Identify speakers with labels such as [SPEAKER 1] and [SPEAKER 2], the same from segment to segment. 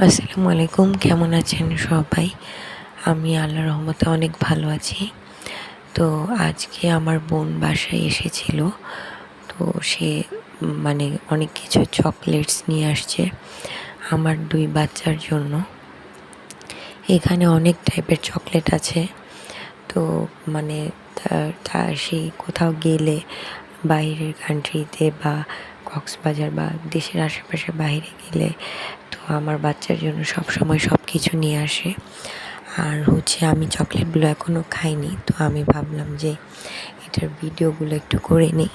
[SPEAKER 1] আসসালামু আলাইকুম, কেমন আছেন সবাই? আমি আল্লাহর রহমতে অনেক ভালো আছি। তো আজকে আমার বোন বাসায় এসেছিল। তো সে অনেক কিছু চকলেটস নিয়ে আসছে আমার 2 বাচ্চার জন্য। এখানে অনেক টাইপের চকলেট আছে। তো মানে সে কোথাও গেলে বাইরের কান্ট্রিতে বা কক্সবাজার বা দেশের আশেপাশে বাইরে গেলে তো আমার বাচ্চার জন্য সবসময় সব কিছু নিয়ে আসে। আর আমি চকলেটগুলো এখনও খাইনি, তো আমি ভাবলাম যে এটার ভিডিওগুলো একটু করে নিই।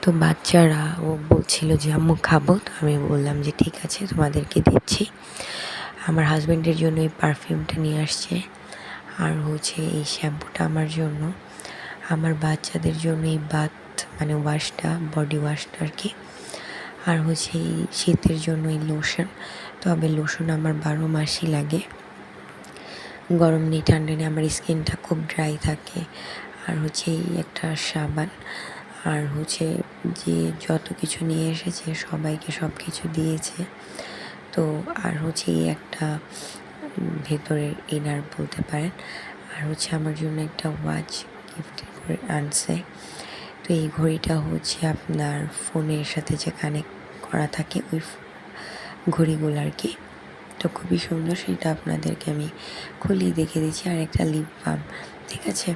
[SPEAKER 1] তো বাচ্চারা বলছিল যে আম্মু খাবো, তো আমি বললাম যে ঠিক আছে, তোমাদেরকে দিচ্ছি। আমার হাজব্যান্ডের জন্য এই পারফিউমটা নিয়ে আসছে, আর এই শ্যাম্পুটা আমার জন্য, আমার বাচ্চাদের জন্য এই ওয়াশটা, বডি ওয়াশটা আর কি, আর এই শীতের জন্য এই লোশন। তবে লোশন আমার 12 মাসই লাগে, গরম নেই ঠান্ডা নেই, আমার স্কিনটা খুব ড্রাই থাকে। আর এই একটা সাবান, আর যে যত কিছু নিয়ে এসেছে সবাইকে সব কিছু দিয়েছে। তো আর এই একটা ভেতরের ইনার বলতে পারেন। আর আমার জন্য একটা ওয়াচ গিফট করে আনছে। তো এই ঘড়িটা আপনার ফোনের সাথে যে কানেক্ট করা থাকে ওই ঘড়িগুলো আর কি। তো খুবই সুন্দর, সেটা আপনাদেরকে আমি খুলেই দেখে দিচ্ছি। আর একটা লিপ বাম, ঠিক আছে।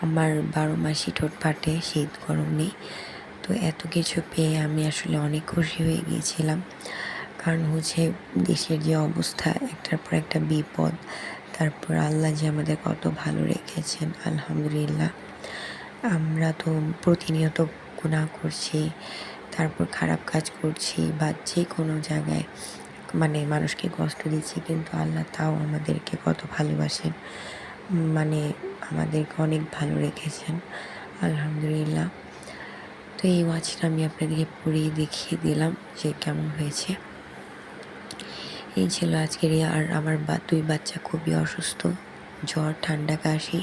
[SPEAKER 1] আমার 12 মাসই ঠোঁট ফাটে, শীত গরম নেই। তো এত কিছু পেয়ে আমি আসলে অনেক খুশি হয়ে গিয়েছিলাম, কারণ দেশের যে অবস্থা, একটার পর একটা বিপদ, তারপর আল্লাহ যে আমাদের কত ভালো রেখেছেন, আলহামদুলিল্লাহ। আমরা তো প্রতিনিয়ত গুনাহ করছি, তারপর খারাপ কাজ করছি বা যে কোনো জায়গায় মানুষকে কষ্ট দিচ্ছি, কিন্তু আল্লাহ তাও আমাদেরকে কত ভালোবাসেন, আমাদেরকে অনেক ভালো রেখেছেন, আলহামদুলিল্লাহ। তো এই ওয়াচটা আমি আপনাদেরকে পরিয়ে দেখিয়ে দিলাম যে কেমন হয়েছে। এই ছিল আজকের। আর আমার 2 বাচ্চা খুবই অসুস্থ, জ্বর, ঠান্ডা, কাশি।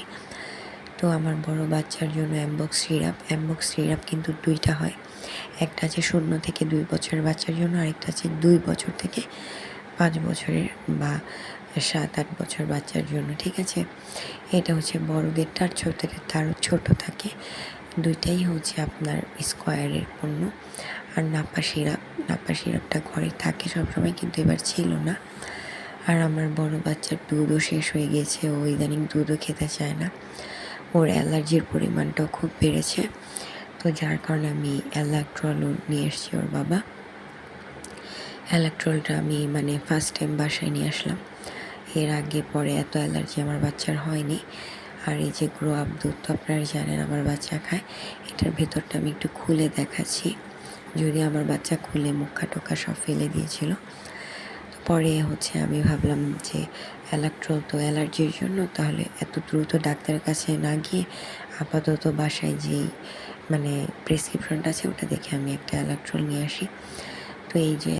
[SPEAKER 1] তো আমার বড় বাচ্চার জন্য অ্যামবক্স সিরাপ কিন্তু 2টা হয়। একটা আছে 0 থেকে 2 বছরের বাচ্চার জন্য, আরেকটা আছে 2 বছর থেকে 5 বছরের বা 7-8 বছর বাচ্চার জন্য, ঠিক আছে। এটা বড়দেরটা, আর ছোটদের তারও ছোট থাকে। 2টাই আপনার স্কোয়ারের পণ্য। আর নাপা সিরাপটা ঘরে থাকে সবসময়, কিন্তু এবার ছিল না। আর আমার বড় বাচ্চার দুধও শেষ হয়ে গিয়েছে, ও ইদানিং দুধও খেতে চায় না। ওর অ্যালার্জির পরিমাণটাও খুব বেড়েছে, তো যার কারণে আমি অ্যালাক্ট্রলও নিয়ে এসেছি ওর বাবা। অ্যালাক্ট্রলটা আমি ফার্স্ট টাইম বাসায় নিয়ে আসলাম। এর আগে পরে এত অ্যালার্জি আমার বাচ্চার হয়নি। আর এই যে গ্রো আপ দুধ তো আপনারা জানেন আমার বাচ্চা খায়। এটার ভেতরটা আমি একটু খুলে দেখাচ্ছি, যদি আমার বাচ্চা খুলে মুখা টোকা সব ফেলে দিয়েছিল। তো পরে আমি ভাবলাম যে অ্যালাক্ট্রল তো অ্যালার্জির জন্য, তাহলে এত দ্রুত ডাক্তারের কাছে না গিয়ে আপাতত বাসায় যেই প্রেসক্রিপশনটা আছে ওটা দেখে আমি একটা অ্যালাক্ট্রল নিয়ে আসি। তো এই যে